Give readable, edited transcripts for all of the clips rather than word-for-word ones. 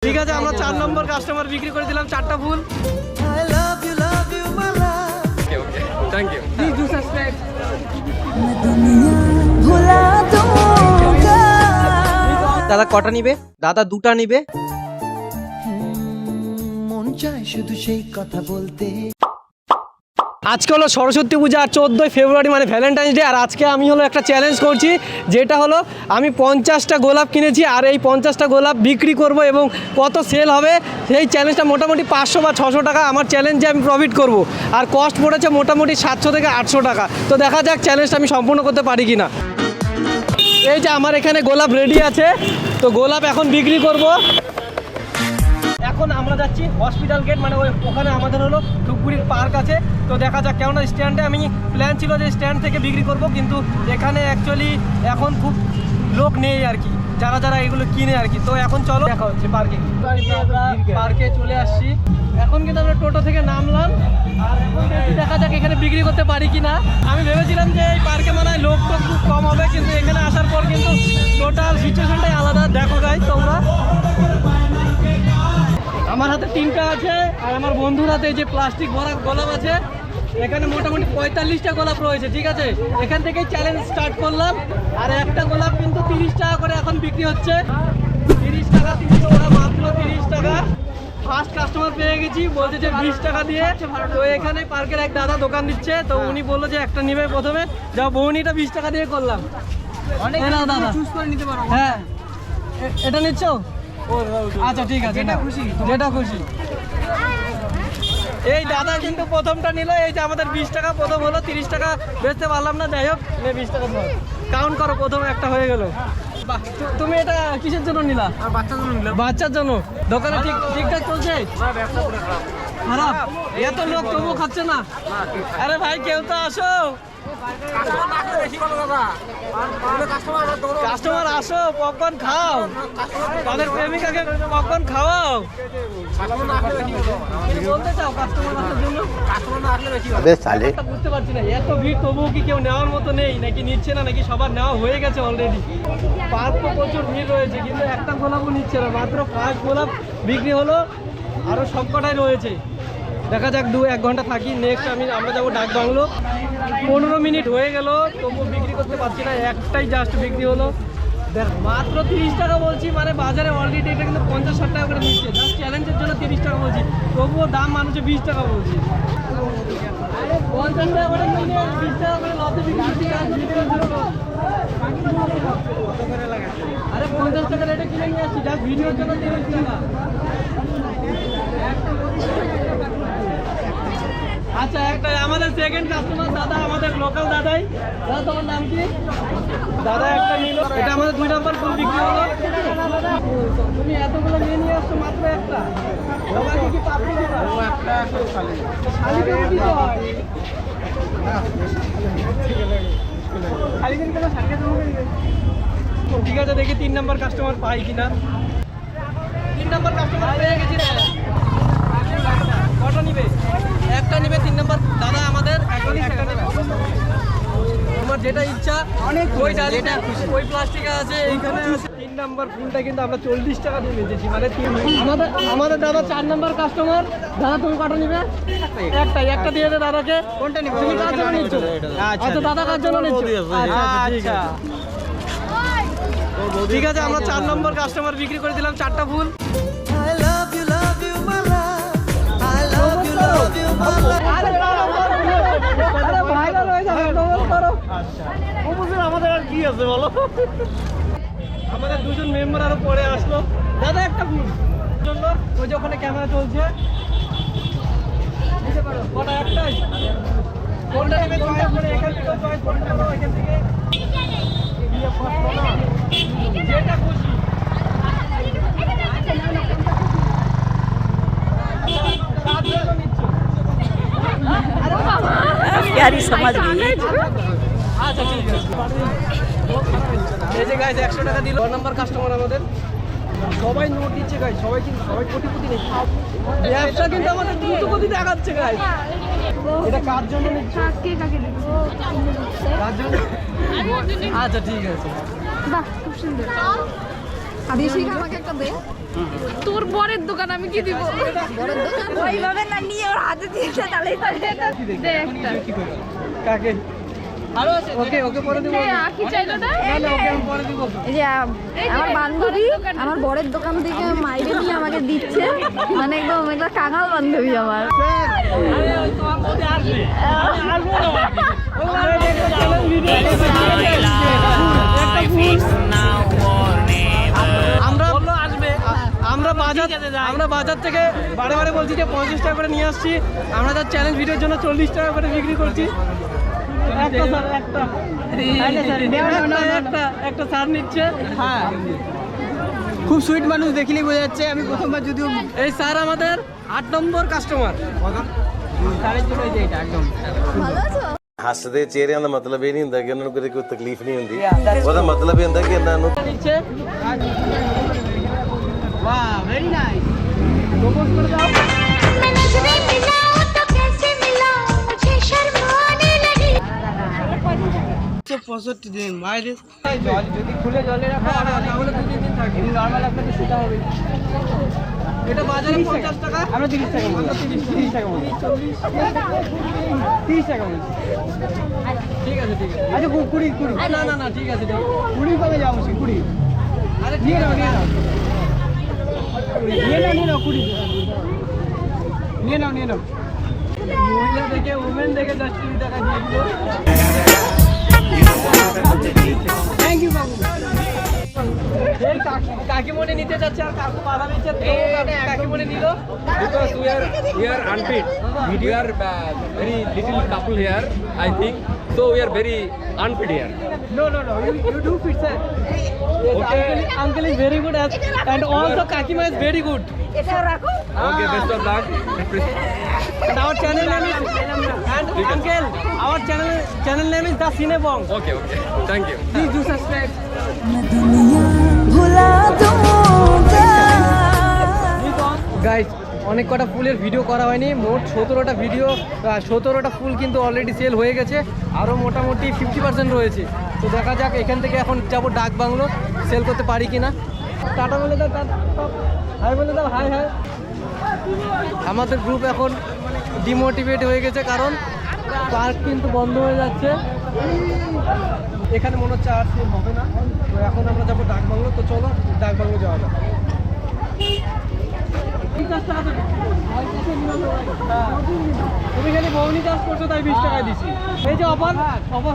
ঠিক আছে, আমরা 4 নম্বর কাস্টমার বিক্রি করে দিলাম 4টা ফুল। Thank you. Please do subscribe. দাদা কটা নিবে? দাদা 2টা নিবে। মন চায় শুধু সেই কথা বলতে। আজকে হলো সরস্বতী পূজা আর 14ই ফেব্রুয়ারি মানে ভ্যালেন্টাইন্স ডে। আর আজকে আমি হলো একটা চ্যালেঞ্জ করছি, যেটা হলো আমি 50টা গোলাপ কিনেছি আর এই 50টা গোলাপ বিক্রি করব এবং কত সেল হবে সেই চ্যালেঞ্জটা মোটামুটি 500 বা 600 টাকা আমার চ্যালেঞ্জে আমি প্রফিট করব। আর কস্ট পড়েছে মোটামুটি 700 থেকে 800 টাকা। তো দেখা যাক চ্যালেঞ্জটা আমি সম্পূর্ণ করতে পারি কি না। এই যে আমার এখানে গোলাপ রেডি আছে, তো গোলাপ এখন বিক্রি করব। এখন আমরা যাচ্ছি হসপিটাল গেট, মানে ওখানে আমাদের হলো ধূপগুড়ির পার্ক আছে। তো দেখা যাক, কেননা স্ট্যান্ডে আমি প্ল্যান ছিল যে স্ট্যান্ড থেকে বিক্রি করব, কিন্তু এখানে অ্যাকচুয়ালি এখন খুব লোক নেই আর কি, যারা যারা এগুলো কিনে আর কি। তো এখন চলো দেখা হচ্ছে পার্কে। আমরা পার্কে চলে আসছি, এখন কিন্তু আমরা টোটো থেকে নামলাম আর এখন দেখা যাক এখানে বিক্রি করতে পারি কি না। আমি ভেবেছিলাম যে এই পার্কে মনে হয় লোক টোক খুব কম হবে, কিন্তু এখানে আসার পর কিন্তু টোটাল সিচুয়েশনটাই আলাদা। দেখো গাইস তোমরা, আমার হাতে 3টা আছে আর আমার বন্ধুর হাতে যে প্লাস্টিক ভরা গোলাপ আছে। এখানে মোটামুটি 45টা গোলাপ রয়েছে, ঠিক আছে। এখান থেকেই চ্যালেঞ্জ স্টার্ট করলাম। আর একটা গোলাপ কিন্তু 30 টাকা করে এখন বিক্রি হচ্ছে। 30 টাকা, 30 টাকা, মাত্র 30 টাকা। ফার্স্ট কাস্টমার পেয়ে গেছি, বলছে যে 20 টাকা দিয়ে। তো এখানে পার্কের এক দাদা দোকান দিচ্ছে, তো উনি বললো যে একটা নিবে প্রথমে। যা বউনিটা 20 টাকা দিয়ে করলাম। অনেক দাদা চুজ করে নিতে পারো। হ্যাঁ, এটা নিচ্ছ? আচ্ছা ঠিক আছে, যেটা খুশি যেটা খুশি। এই দাদা কিন্তু প্রথমটা নিল। এই যে আমাদের 20 টাকা প্রথম হলো, 30 টাকা বেচতে পারলাম না, যাই হোক 20 টাকা কাউন্ট করো। প্রথম একটা হয়ে গেল। তুমি এটা কিসের জন্য নিলা? বাচ্চার জন্য। দোকানে ঠিকঠাক চলছে? খারাপ? এত লোক তবুও খাচ্ছে না? আরে ভাই কেউ তো আসো, কাস্টমার আসো, পপকর্ন খাও, তাদের প্রেমিকাকে পপকর্ন খাওয়াও। বলতে চাও কাস্টমার আসার জন্য? বুঝতে পারছি না, এত ভিড় তবুও কি কেউ নেওয়ার মতো নেই, নাকি নিচ্ছে না, নাকি সবার নেওয়া হয়ে গেছে অলরেডি? পার্ক তো প্রচুর ভিড় রয়েছে, কিন্তু একটা গোলাপও নিচ্ছে না। মাত্র 5 গোলাপ বিক্রি হলো, আরও সবকটাই রয়েছে। দেখা যাক 2-1 ঘন্টা থাকি, নেক্সট আমরা যাবো ডাক বাংলো। 15 মিনিট হয়ে গেল, তবু বিক্রি করতে পারছি না। একটাই জাস্ট বিক্রি হলো। দেখ মাত্র 30 টাকা বলছি, মানে বাজারে অলরেডি এটা কিন্তু 50-60 টাকা করে নিচ্ছে। জাস্ট চ্যালেঞ্জের জন্য 30 টাকা বলছি, তবুও দাম মানুষে 20 টাকা বলছি। 50 টাকা করে নিয়ে 20 টাকা করে লতে বিক্রি করছি। আরে 50 টাকা রেটে কিনে নিয়ে আসছি, জাস্ট ভিডিওর জন্য 30 টাকা। আচ্ছা, একটা আমাদের সেকেন্ড কাস্টমার দাদা, আমাদের লোকাল দাদাই। দাদা তোমার নাম কি? দাদা একটা নিল, এটা আমাদের 2 নম্বর ফুল বিক্রি হলো। তুমি এতগুলো নিয়ে আসছো মাত্র একটা? সবাইকে কি পাপড়ি দিবা? একটা শালি করে দিতে হয়। ঠিক আছে, দেখি 3 নম্বর কাস্টমার পাই কিনা। 3 নম্বর কাস্টমার পেয়ে গেছি। কটা নিবে? একটা নিবে 3 নম্বর দাদা আমাদের। একটা নেবে, তোমার যেটা ইচ্ছা। ওই ডালিটা ওই প্লাস্টিকে আছে, এইখানে আছে। 3 নম্বর ফুলটা কিন্তু আমরা 40 টাকা দিয়ে বেচেছি, মানে আমাদের দাদা 4 নম্বর কাস্টমার। দাদা তুমি কটা নিবে? একটা দিয়ে দে দাদাকে। কোনটা নিবে? তুমি কার জন্য নিচ্ছ? আচ্ছা দাদা কার জন্য নিচ্ছ? আচ্ছা ঠিক আছে, আমরা 4 নম্বর কাস্টমার বিক্রি করে দিলাম 4টা ফুল। আমাদের আর কি আছে বলো? আমাদের 2জন মেম্বার আরো পরে আসলো। দাদা একটা ফুল জন্য, ওই যে ওখানে ক্যামেরা চলছে। নিতে পারো কটা? একটাই। কোনটা নেবে চয়েস করে, এখান থেকে চয়েস করে নেবো, এখান থেকে যেটা খুশি। प्यारी समझ गई। আচ্ছা ঠিক আছে। এই যে গাইস 100 টাকা দিল 9 নম্বর কাস্টমার আমাদের। সবাই নোট দিচ্ছে গাইস, সবাই কোটিপতি নেই। ব্যবসা কিন্তু আমাদের দ্রুত গতিতে আগাচ্ছে গাইস। এটা কার জন্য নিচ্ছ? কাকে দেব? কার জন্য? আচ্ছা ঠিক আছে। বাহ খুব সুন্দর। আর বেশি আমাকে একটা দে। তোর বরের দোকান আমি কি দিব? ওইভাবে না নিয়ে ওর হাতে দিয়েছে তাহলেই দে একটা। কাকে ওকে ওকে পরে দেবো হ্যাঁ, আখি চাইলো না? না ওকে আমি পরে দেবো এই যে আমার বান্ধবী আমার বরের দোকান থেকে মাইরে নিয়ে আমাকে দিচ্ছে, মানে একদম একটা কাঙাল বান্ধবী আমার। আমরা বাজার থেকে বারে বারে বলছি যে 50 টাকা করে নিয়ে আসছি, আমরা তার চ্যালেঞ্জ ভিডিওর জন্য 40 টাকা করে বিক্রি করছি। একটা সার নিচ্ছে। হ্যাঁ, খুব সুইট মানুষ, দেখিলেই বোঝা যাচ্ছে। আমি প্রথমবার যদিও এই স্যার আমাদের 8 নম্বর কাস্টমার। স্যারের জন্য এই যে এটা একদম ভালো আছো? ਹੱਸਦੇ ਚਿਹਰਿਆਂ ਦਾ ਮਤਲਬ ਇਹ ਨਹੀਂ ਹੁੰਦਾ ਕਿ ਉਹਨਾਂ ਨੂੰ ਕਦੇ ਕੋਈ ਤਕਲੀਫ ਨਹੀਂ ਹੁੰਦੀ ਉਹਦਾ ਮਤਲਬ ਇਹ ਹੁੰਦਾ ਕਿ ਇਹਨਾਂ ਨੂੰ নিচ্ছে। वाह, वेरी नाइस। প্রপোজ করে দাও। मैं नजरें मिलाऊं तो कैसे मिलाऊं मुझे शर्म आने लगी 65 দিন বাইরে জল যদি খুলে জলে রাখো তাহলে 2-3 দিন থাকে। এমনি নরমাল আপনাদের সেটা হবে। এটা বাজারে 50 টাকা, আমরা 30 টাকা বলি। 30 টাকা বলি। 30 টাকা বলি। ঠিক আছে ঠিক আছে। আচ্ছা 20 না না না ঠিক আছে ঠিক আছে। 20 কমে যাও বেশি 20। আরে নিয়ে নাও 20 নিয়ে নাও। মহিলা দেখে ওমেন দেখে 10 টাকা দিয়ে দিল। থ্যাংক ইউ বাবু। এই কাকিমণি নিতে যাচ্ছে আর কাকু বাধা দিচ্ছে। কাকিমণি নিল। Because we are unfit. We are very little couple here, I think. So we are very unfit here. No. You do fit, sir. Okay. Uncle is very good and also Kakima is very good. Okay, best of luck. And our channel name is and uncle, our channel name is The Cinebong. Okay. Thank you. Please do subscribe. Guys, অনেক কটা ফুলের video করা হয়নি, মোট 17টা video, 17টা ফুল কিন্তু already sell হয়ে গেছে, আরও মোটামুটি 50% রয়েছে। তো দেখা যাক, এখান থেকে এখন যাবো ডাক বাংলো, সেল করতে পারি কিনা। টাটা বলে দাও, হাই বলে দাও, হাই। আমাদের গ্রুপ এখন ডিমোটিভেট হয়ে গেছে, কারণ পার্ক কিন্তু বন্ধ হয়ে যাচ্ছে। এখানে মনে হচ্ছে আর সেল হবে না। তো এখন আমরা যাবো ডাক বাংলো। তো চলো ডাক বাংলো যাওয়া যাক। তুমি খালি বউনি চাষ করছো তাই 20 টাকায় দিছি। এই যে অফার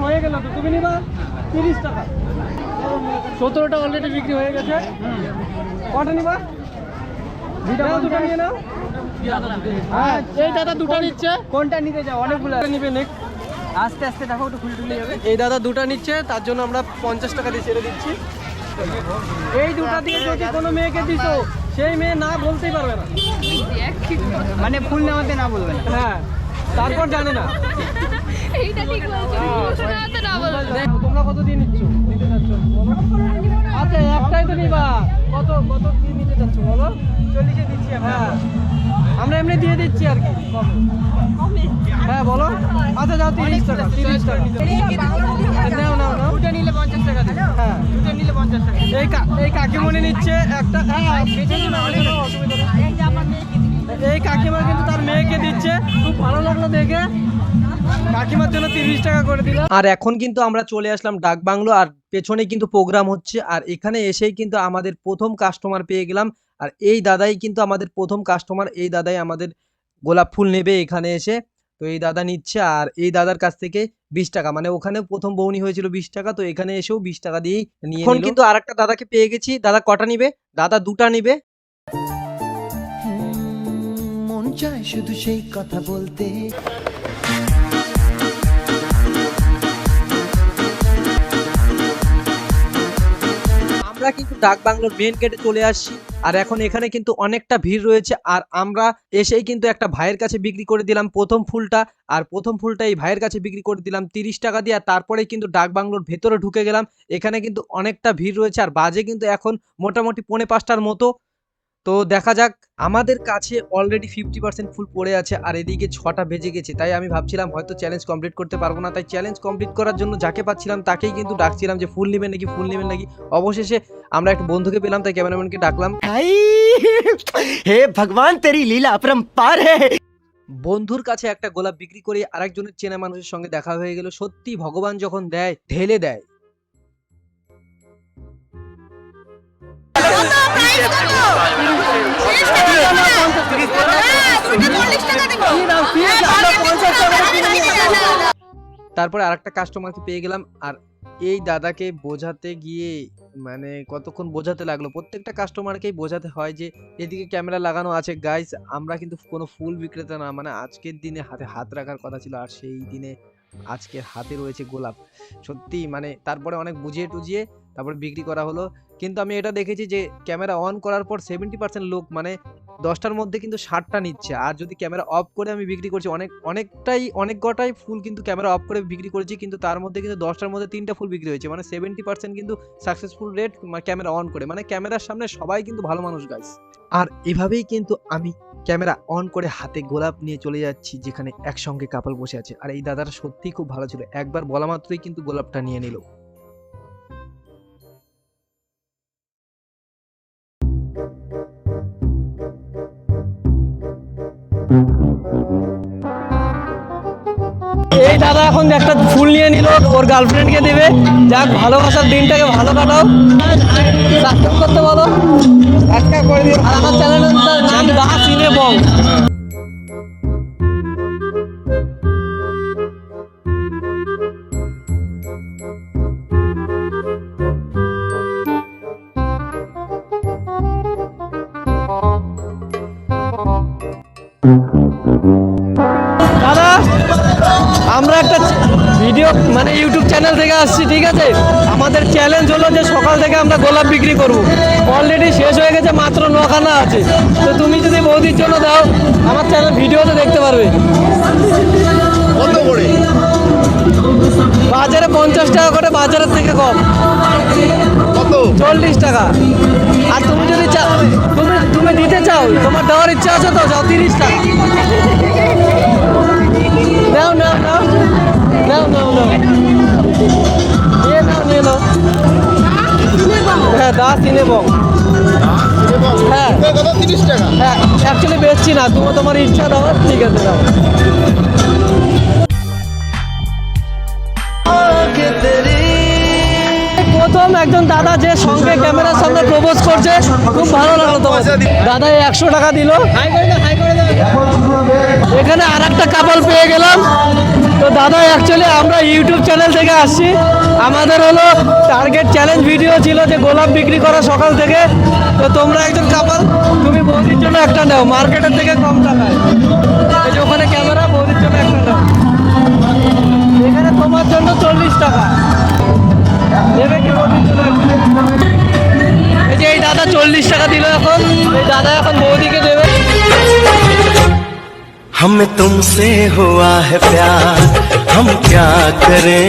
হয়ে গেল, তো তুমি নিবা 30 টাকা। 17টা অলরেডি বিক্রি হয়ে গেছে। কটা নিবা? দুটো নিয়ে নাও। হ্যাঁ, এই দাদা দুটো নিচ্ছে। কোনটা নিতে যাও? অনেকগুলো নিবে। নেক্সট আস্তে আস্তে দেখো, একটু খুলে যাবে। এই দাদা দুটো নিচ্ছে, তার জন্য আমরা 50 টাকা দিয়ে ছেড়ে দিচ্ছি। এই দুটো দিয়ে যদি কোনো মেয়েকে দিছো, সেই মেয়ে না বলতেই পারবে না, মানে ফুল নেওয়াতে না বলবে না। হ্যাঁ, তারপর জানে না। এইটা ঠিক বলছো, না তো না বলবো। তোমরা কত দিয়ে নিচ্ছ, নিতে চাচ্ছ? আচ্ছা, একটাই তো নিবা। কত দিয়ে নিতে চাচ্ছ বলো? 40-এ দিচ্ছি। হ্যাঁ, আমরা এমনি দিয়ে দিচ্ছি আর কি কমে। হ্যাঁ বলো। আচ্ছা যাও, 30 টাকা। নাও। দুটো নিলে 50 টাকা দিবে। হ্যাঁ, দুটো নিলে 50 টাকা। এই কাকিমণি নিচ্ছে একটা। হ্যাঁ, বেঁচে নিন, অসুবিধা নেই। এই কাকিমা কিন্তু তার মেয়েকে দিচ্ছে। খুব ভালো লাগলো দেখে। কাকিমার জন্য 30 টাকা করে দিলাম। আর এখন কিন্তু আমরা চলে আসলাম ডাক বাংলো, আর পেছনে কিন্তু প্রোগ্রাম হচ্ছে। আর এখানে এসেই কিন্তু আমাদের প্রথম কাস্টমার পেয়ে গেলাম। আর এই দাদাই কিন্তু আমাদের প্রথম কাস্টমার। এই দাদাই আমাদের গোলাপ ফুল নেবে এখানে এসে। তো এই দাদা নিচ্ছে, আর এই দাদার কাছ থেকে 20 টাকা, মানে ওখানে প্রথম বউনি হয়েছিল 20 টাকা, তো এখানে এসেও 20 টাকা দিয়েই নিয়ে নিল। এখন কিন্তু আরেকটা দাদাকে পেয়ে গেছি। দাদা কটা নিবে? দাদা দুটা নিবে। মন চায় শুধু সেই কথা বলতে। আমরা কিন্তু ডাক বাংলোর মেন গেটে চলে আসছি, আর এখন এখানে কিন্তু অনেকটা ভিড় রয়েছে। আর আমরা এসেই কিন্তু একটা ভাইয়ের কাছে বিক্রি করে দিলাম প্রথম ফুলটা, আর প্রথম ফুলটা এই ভাইয়ের কাছে বিক্রি করে দিলাম 30 টাকা দিয়ে। আর তারপরে কিন্তু ডাক বাংলোর ভেতরে ঢুকে গেলাম। এখানে কিন্তু অনেকটা ভিড় রয়েছে, আর বাজে কিন্তু এখন মোটামুটি 4:45টার মতো। তো দেখা যাক। আমাদের কাছে অলরেডি 50% ফুল পড়ে আছে আর এদিকে 6টা বেজে গেছে, তাই আমি ভাবছিলাম হয়তো চ্যালেঞ্জ কমপ্লিট করতে পারবো না, তাই চ্যালেঞ্জ কমপ্লিট করার জন্য যাকে পাচ্ছিলাম তাকেই কিন্তু ডাকছিলাম যে ফুল নেবেন নাকি। অবশেষে আমরা একটা বন্ধুকে পেলাম, তাই ক্যামেরাম্যানকে ডাকলাম। हे भगवान तेरी लीला अपरंपार है। বন্ধুর কাছে একটা গোলাপ বিক্রি করে আরেকজনের চেনা মানুষের সঙ্গে দেখা হয়ে গেল। সত্যি ভগবান যখন দেয় ঢেলে দেয়। তারপরে আরেকটা কাস্টমারকে পেয়ে গেলাম, আর এই দাদাকে বোঝাতে গিয়ে মানে কতক্ষণ বোঝাতে লাগলো। প্রত্যেকটা কাস্টমারকেই বোঝাতে হয় যে এদিকে ক্যামেরা লাগানো আছে গাইস, আমরা কিন্তু কোনো ফুল বিক্রেতা না, মানে আজকের দিনে হাতে হাত রাখার কথা ছিল আর সেই দিনে আজকের হাতে রয়েছে গোলাপ। সত্যি মানে তারপরে অনেক বুঝিয়ে টুজিয়ে তারপরে বিক্রি করা হলো। কিন্তু আমি এটা দেখেছি যে ক্যামেরা অন করার পর 70% লোক মানে 10টার মধ্যে কিন্তু 60টা নিচ্ছে, আর যদি ক্যামেরা অফ করে আমি বিক্রি করছি অনেক কটাই ফুল কিন্তু ক্যামেরা অফ করে বিক্রি করেছি, কিন্তু তার মধ্যে কিন্তু 10টার মধ্যে 3টা ফুল বিক্রি হয়েছে, মানে 70% কিন্তু সাকসেসফুল রেট ক্যামেরা অন করে, মানে ক্যামেরার সামনে সবাই কিন্তু ভালো মানুষ গাইস। আর এভাবেই কিন্তু আমি ক্যামেরা অন করে হাতে গোলাপ নিয়ে চলে যাচ্ছি যেখানে একসঙ্গে কাপল বসে আছে, আর এই দাদাটা সত্যিই খুব ভালো ছিল, একবার বলা মাত্রই কিন্তু গোলাপটা নিয়ে নিল। এই দাদা এখন একটা ফুল নিয়ে নিল, ওর গার্লফ্রেন্ডকে দেবে। যাক, ভালোবাসার দিনটাকে ভালো কাটাও। সাবস্ক্রাইব করতে বলো, সাবস্ক্রাইব করে দিও। আর আমার চ্যানেলের নাম দা সিনে বং। দাদা, আমরা একটা ভিডিও মানে ইউটিউব চ্যানেল থেকে আসছি, ঠিক আছে? আমাদের চ্যালেঞ্জ হলো যে সকাল থেকে আমরা গোলাপ বিক্রি করব। অলরেডি শেষ হয়ে গেছে, মাত্র 9খানা আছে। তো তুমি যদি বৌদির জন্য দাও, আমার চ্যানেল ভিডিওতে দেখতে পারবে। কত করে? বাজারে 50 টাকা করে, বাজারের থেকে কম। কত? 40 টাকা। আর তুমি যদি চাও, তুমি দিতে চাও, তোমার দেওয়ার ইচ্ছা আছে তো যাও 30 টাকা। নাও নাও নাও নাও নাও নাও নিয়ে নাও, নিয়ে নাও। হ্যাঁ, দা সিনে বং। হ্যাঁ কত? 30 টাকা। হ্যাঁ, অ্যাকচুয়ালি বেচছি না, তুমি তোমার ইচ্ছা দাও। ঠিক আছে, দাও। প্রথম একজন দাদা যে সঙ্গে ক্যামেরার সামনে প্রপোজ করছে, খুব ভালো লাগলো তোমার দাদা। 100 টাকা দিল। এখানে আর একটা কাপল পেয়ে গেলাম। তো দাদা, অ্যাকচুয়ালি আমরা ইউটিউব চ্যানেল থেকে আসছি, আমাদের হলো টার্গেট চ্যালেঞ্জ ভিডিও ছিল যে গোলাপ বিক্রি করা সকাল থেকে। তো তোমরা একজন কাপল, তুমি বৌদির জন্য একটা নাও, মার্কেটের থেকে কম টাকায়। এই যে ওখানে ক্যামেরা, বৌদির জন্য একটা নাও। এখানে তোমার জন্য 40 টাকা। নেবে কি বৌদির জন্য একটা? এই যে এই দাদা 40 টাকা দিল এখন। এই দাদা এখন বৌদিকে দেবে। हमें तुमसे हुआ है प्यार, हम क्या करें।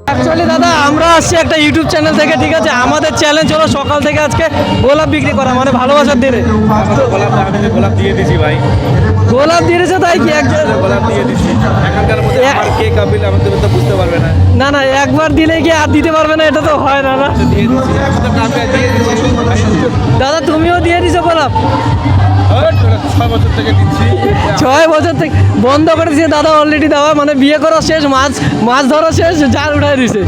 অ্যাকচুয়ালি দাদা, আমরা আসছি একটা ইউটিউব চ্যানেল থেকে, ঠিক আছে? আমাদের চ্যালেঞ্জ হলো সকাল থেকে আজকে গোলাপ বিক্রি করা, মানে ভালোবাসার দিনে। গোলাপ দিয়ে দিছি ভাই। গোলাপ দিয়েছে তাই কি? গোলাপ দিয়ে দিছি। এখনকার মধ্যে আমার কে কাবিল আমাদের তো বুঝতে পারবে না। না না, একবার দিলে কি আর দিতে পারবে না? এটা তো হয় না। না দিয়ে দিছি, এখন তো টাকা দিয়ে দিছি। দাদা, তুমিও দিয়ে দিছো গোলাপ? 6 বছর থেকে দিচ্ছি। 6 বছর থেকে বন্ধ করেছি দাদা অলরেডি দেওয়া, মানে বিয়ে করা শেষ, মাছ ধরা শেষ, জাল উঠাই দিছে।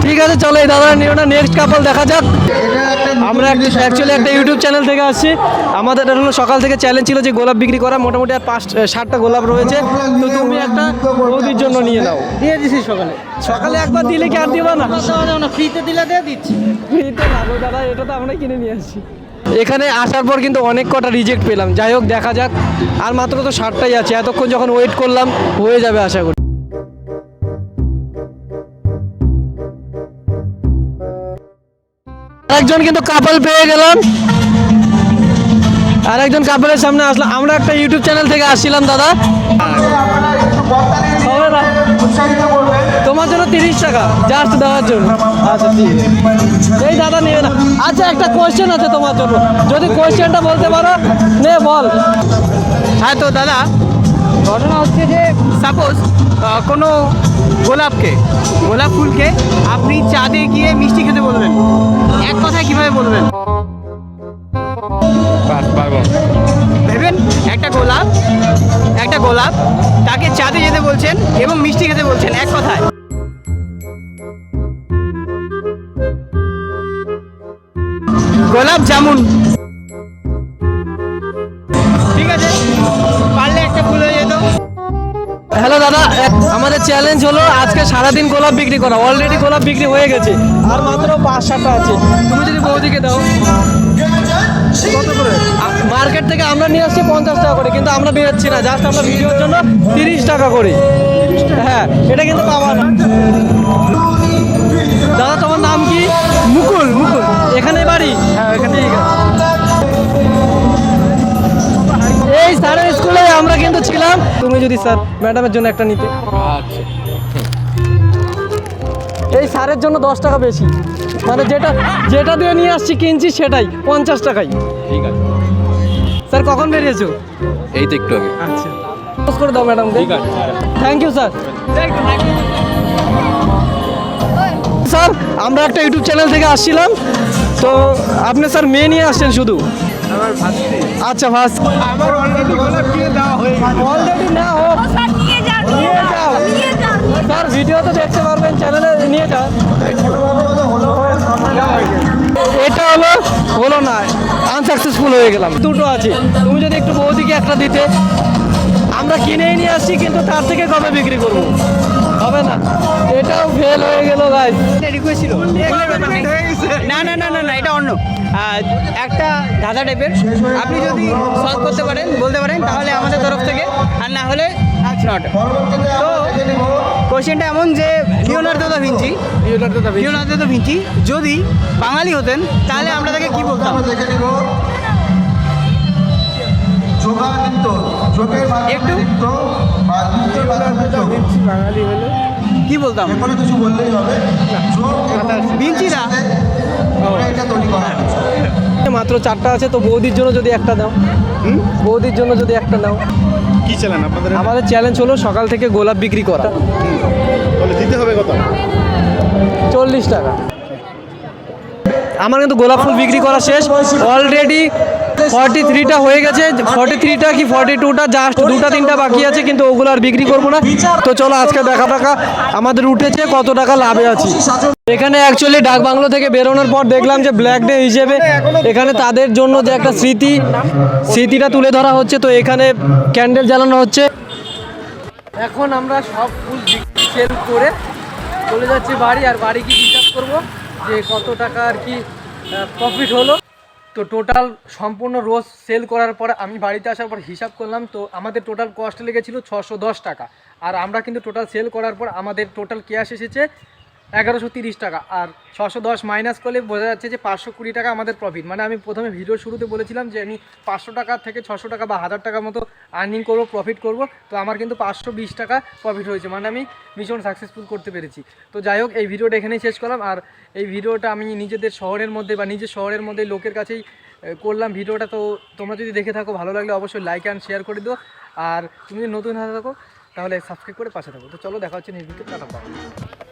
ঠিক আছে, চলো এই দাদা নিয়ে ওটা নেক্সট কাপল দেখা যাক। আমরা অ্যাকচুয়ালি একটা ইউটিউব চ্যানেল থেকে আসছি, আমাদের হলো সকাল থেকে চ্যালেঞ্জ ছিল যে গোলাপ বিক্রি করা। মোটামুটি আর 60টা গোলাপ রয়েছে। তো তুমি একটা বৌদির জন্য নিয়ে নাও। দিয়ে দিছি সকালে। সকালে একবার দিলে কি আর দিবা না? ফ্রিতে দিলে দিয়ে দিচ্ছি। ফ্রিতে লাগো দাদা, এটা তো আমরা কিনে নিয়ে আসছি। এখানে আসার পর কিন্তু অনেক কটা রিজেক্ট পেলাম। যাই হোক, দেখা যাক। আর মাত্র তো 60টাই আছে, এতক্ষণ যখন ওয়েট করলাম হয়ে যাবে আশা করি। আরেকজন কিন্তু কাপল পেয়ে গেলাম, আরেকজন কাপলের সামনে আসলাম। আমরা একটা ইউটিউব চ্যানেল থেকে আসছিলাম দাদা। তোমার তোমার জন্য 30 টাকা জাস্ট দেওয়ার জন্য। আচ্ছা ঠিক আছে, এই দাদা নিয়ে না। আচ্ছা একটা কোয়েশ্চেন আছে তোমার জন্য, যদি কোয়েশ্চেনটা বলতে পারো নে বল। হ্যাঁ তো দাদা, ঘটনা হচ্ছে যে সাপোজ কোনো গোলাপ ফুলকে আপনি চাঁদে গিয়ে মিষ্টি খেতে বলবেন, এক কথায় কিভাবে বলবেন? ভেবেন, একটা গোলাপ তাকে চাঁদে যেতে বলছেন এবং মিষ্টি খেতে বলছেন, এক কথায়। গোলাপ জামুন। ঠিক আছে, পারলে একটা ভুল হয়ে যেত। হ্যালো দাদা, আমাদের চ্যালেঞ্জ হলো আজকে সারাদিন গোলাপ বিক্রি করা। অলরেডি গোলাপ বিক্রি হয়ে গেছে, আর মাত্র 5-7টা আছে। তুমি যদি বৌদিকে দাও কত করে? মার্কেট থেকে আমরা নিয়ে আসছি 50 টাকা করে, কিন্তু আমরা বেরোচ্ছি না, জাস্ট আমরা ভিডিওর জন্য 30 টাকা করে। হ্যাঁ, এটা কিন্তু পাওয়া না। দাদা তোমার নাম কি? মুকুল। এখানে বাড়ি? হ্যাঁ এখানে। ঠিক আছে, এই স্যারের স্কুলে আমরা কিন্তু ছিলাম। তুমি যদি স্যার ম্যাডামের জন্য একটা নিতে। আচ্ছা, এই স্যারের জন্য 10 টাকা বেশি, মানে যেটা দিয়ে নিয়ে আসছি কিনছি সেটাই 50 টাকাই। ঠিক আছে স্যার কখন বেরিয়েছো? এই তো একটু আগে। আচ্ছা, পোজ করে দাও ম্যাডাম। ঠিক আছে, থ্যাংক ইউ স্যার। স্যার আমরা একটা ইউটিউব চ্যানেল থেকে আসছিলাম, তো আপনি স্যার মেয়ে নিয়ে আসছেন শুধু? আচ্ছা ফার্স্ট আমার অলরেডি গোলাপ কিনে দেওয়া হয়ে গেছে। অলরেডি না হোক, নিয়ে যাও স্যার, ভিডিও তো দেখতে পারবেন, চ্যানেলে নিয়ে যাও। এটা হলো না, আনসাকসেসফুল হয়ে গেলাম। দুটো আছে, তুমি যদি একটু বৌদিকে একটা দিতে। আমরা কিনেই নিয়ে আসছি, কিন্তু তার থেকে কবে বিক্রি করবো? হবে না, এটাও ফেল হয়ে গেল গাইস। রিকোয়েস্ট ছিল না না না না না, এটা অন্য একটা ধাঁধা টাইপের। আপনি যদি সলভ করতে পারেন, বলতে পারেন, তাহলে আমাদের তরফ থেকে, আর না হলে নট। তো কোশ্চেনটা এমন যে লিওনার্দো দা ভিঞ্চি যদি বাঙালি হতেন তাহলে আমরা তাকে কি বলতাম? একটু কি বলতাম? ভিঞ্চিদা। মাত্র 4টা আছে, তো বৌদির জন্য যদি একটা দাও। বৌদির জন্য যদি একটা দাও। কি চ্যালেঞ্জ আপনাদের? আমাদের চ্যালেঞ্জ হলো সকাল থেকে গোলাপ বিক্রি করা। তাহলে দিতে হবে কত? 40 টাকা। আমার কিন্তু গোলাপ ফুল বিক্রি করা শেষ অলরেডি। 43টা হয়ে গেছে, 43টা কি 42টা, জাস্ট 2-3টা বাকি আছে, কিন্তু ওগুলো আর বিক্রি করবো না। তো চলো আজকে দেখা আমাদের উঠেছে কত টাকা লাভে আছি। এখানে অ্যাকচুয়ালি ডাক বাংলো থেকে বেরোনোর পর দেখলাম যে ব্ল্যাক ডে হিসেবে এখানে তাদের জন্য যে একটা স্মৃতিটা তুলে ধরা হচ্ছে, তো এখানে ক্যান্ডেল জ্বালানো হচ্ছে। এখন আমরা সব ফুল সেল করে চলে যাচ্ছি বাড়ি, আর বাড়ি কি হিসাব করবো যে কত টাকা আর কি প্রফিট হলো। তো টোটাল সম্পূর্ণ রোজ সেল করার পর আমি বাড়িতে আসার পর হিসাব করলাম, তো আমাদের টোটাল কস্ট লেগেছিল 610 টাকা। আর আমরা কিন্তু টোটাল সেল করার পর আমাদের টোটাল ক্যাশ এসেছে 1130 টাকা। আর 610 মাইনাস করলে বোঝা যাচ্ছে যে 520 টাকা আমাদের প্রফিট। মানে আমি প্রথমে ভিডিওর শুরুতে বলেছিলাম যে আমি 500 টাকা থেকে 600 টাকা বা 1000 টাকার মতো আর্নিং করবো, প্রফিট করব। তো আমার কিন্তু 520 টাকা প্রফিট হয়েছে, মানে আমি ভীষণ সাকসেসফুল করতে পেরেছি। তো যাই হোক, এই ভিডিওটা এখানেই শেষ করলাম। আর এই ভিডিওটা আমি নিজের শহরের মধ্যে লোকের কাছেই করলাম ভিডিওটা। তো তোমরা যদি দেখে থাকো, ভালো লাগলে অবশ্যই লাইক অ্যান্ড শেয়ার করে দিও। আর তুমি যদি নতুন হয়ে থাকো তাহলে সাবস্ক্রাইব করে পাশে থাকো। তো চলো দেখা হচ্ছে নেক্সট ভিডিওতে। টাটা।